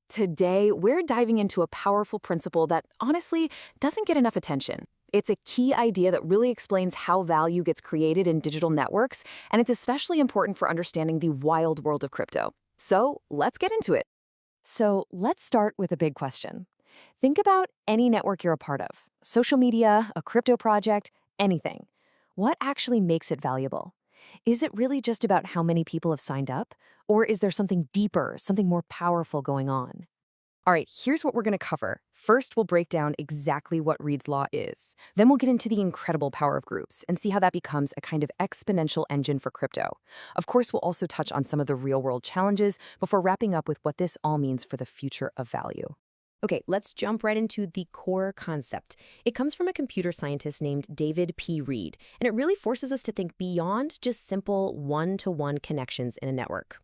Today, we're diving into a powerful principle that honestly doesn't get enough attention. It's a key idea that really explains how value gets created in digital networks, and it's especially important for understanding the wild world of crypto. So let's get into it. So let's start with a big question. Think about any network you're a part of, social media, a crypto project, anything. What actually makes it valuable? Is it really just about how many people have signed up? Or is there something deeper, something more powerful going on? All right, here's what we're going to cover. First, we'll break down exactly what Reed's Law is. Then we'll get into the incredible power of groups and see how that becomes a kind of exponential engine for crypto. Of course, we'll also touch on some of the real-world challenges before wrapping up with what this all means for the future of value. Okay, let's jump right into the core concept. It comes from a computer scientist named David P. Reed, and it really forces us to think beyond just simple one-to-one connections in a network.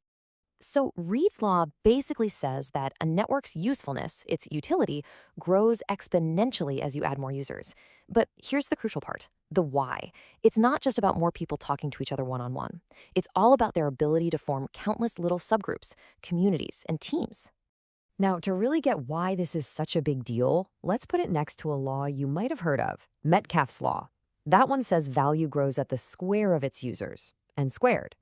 So Reed's law basically says that a network's usefulness, its utility, grows exponentially as you add more users. But here's the crucial part, the why. It's not just about more people talking to each other one-on-one. It's all about their ability to form countless little subgroups, communities, and teams. Now, to really get why this is such a big deal, let's put it next to a law you might have heard of, Metcalfe's law. That one says value grows at the square of its users, and squared.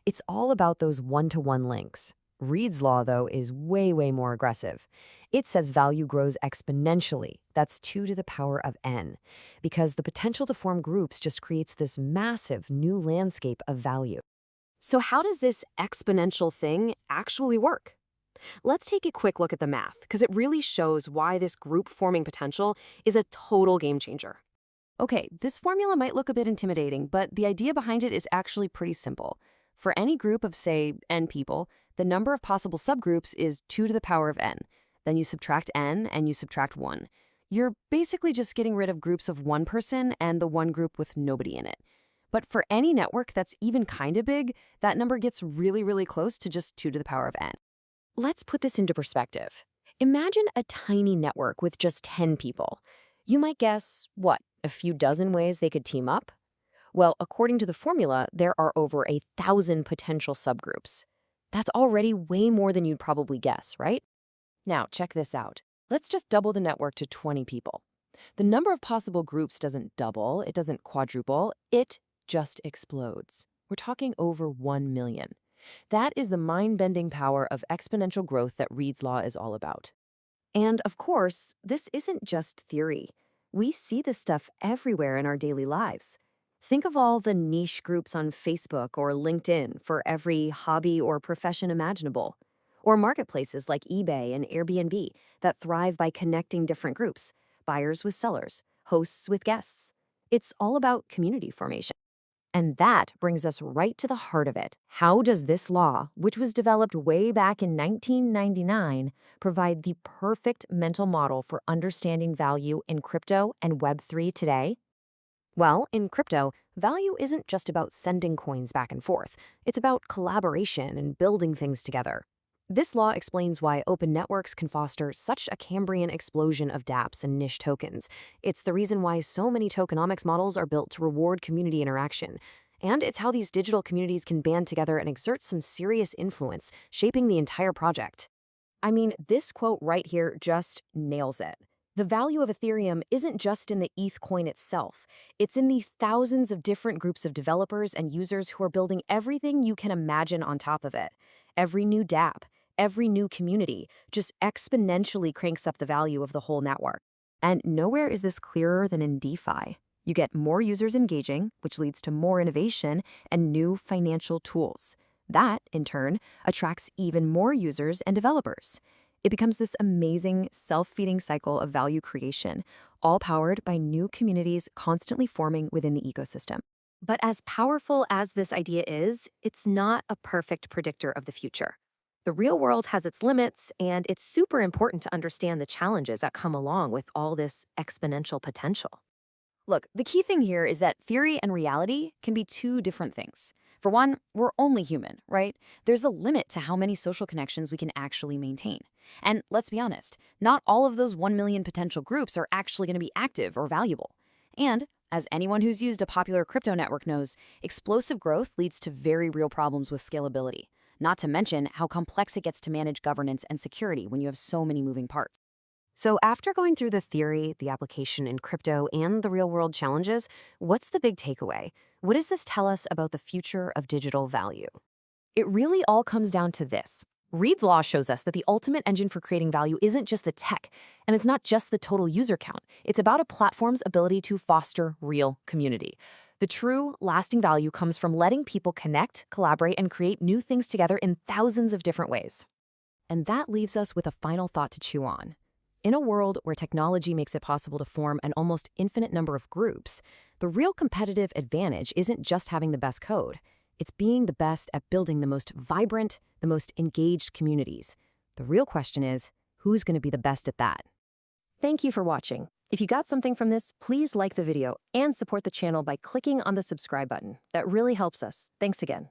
It's all about those one-to-one links. Reed's law, though, is way more aggressive. It says value grows exponentially. That's 2 to the power of n, because the potential to form groups just creates this massive new landscape of value. So how does this exponential thing actually work? Let's take a quick look at the math, because it really shows why this group-forming potential is a total game changer. Okay, this formula might look a bit intimidating, but the idea behind it is actually pretty simple. For any group of, say, n people, the number of possible subgroups is 2 to the power of n. Then you subtract n and you subtract 1. You're basically just getting rid of groups of one person and the one group with nobody in it. But for any network that's even kind of big, that number gets really close to just 2 to the power of n. Let's put this into perspective. Imagine a tiny network with just 10 people. You might guess, what, a few dozen ways they could team up? Well, according to the formula, there are over 1,000 potential subgroups. That's already way more than you'd probably guess, right? Now, check this out. Let's just double the network to 20 people. The number of possible groups doesn't double, it doesn't quadruple, it just explodes. We're talking over 1 million. That is the mind-bending power of exponential growth that Reed's law is all about. And of course, this isn't just theory. We see this stuff everywhere in our daily lives. Think of all the niche groups on Facebook or LinkedIn for every hobby or profession imaginable. Or marketplaces like eBay and Airbnb that thrive by connecting different groups, buyers with sellers, hosts with guests. It's all about community formation. And that brings us right to the heart of it. How does this law, which was developed way back in 1999, provide the perfect mental model for understanding value in crypto and Web3 today? Well, in crypto, value isn't just about sending coins back and forth. It's about collaboration and building things together. This law explains why open networks can foster such a Cambrian explosion of dApps and niche tokens. It's the reason why so many tokenomics models are built to reward community interaction. And it's how these digital communities can band together and exert some serious influence, shaping the entire project. I mean, this quote right here just nails it. The value of Ethereum isn't just in the ETH coin itself. It's in the thousands of different groups of developers and users who are building everything you can imagine on top of it. Every new dApp, every new community just exponentially cranks up the value of the whole network. And nowhere is this clearer than in DeFi. You get more users engaging, which leads to more innovation and new financial tools. That, in turn, attracts even more users and developers. It becomes this amazing, self-feeding cycle of value creation, all powered by new communities constantly forming within the ecosystem. But as powerful as this idea is, it's not a perfect predictor of the future. The real world has its limits, and it's super important to understand the challenges that come along with all this exponential potential. Look, the key thing here is that theory and reality can be two different things. For one, we're only human, right? There's a limit to how many social connections we can actually maintain. And let's be honest, not all of those 1 million potential groups are actually going to be active or valuable. And as anyone who's used a popular crypto network knows, explosive growth leads to very real problems with scalability. not to mention how complex it gets to manage governance and security when you have so many moving parts. So after going through the theory, the application in crypto, and the real-world challenges, what's the big takeaway? What does this tell us about the future of digital value? It really all comes down to this. Reed's law shows us that the ultimate engine for creating value isn't just the tech, and it's not just the total user count. It's about a platform's ability to foster real community. The true, lasting value comes from letting people connect, collaborate, and create new things together in thousands of different ways. And that leaves us with a final thought to chew on. In a world where technology makes it possible to form an almost infinite number of groups, the real competitive advantage isn't just having the best code. It's being the best at building the most vibrant, the most engaged communities. The real question is, who's going to be the best at that? Thank you for watching. If you got something from this, please like the video and support the channel by clicking on the subscribe button. That really helps us. Thanks again.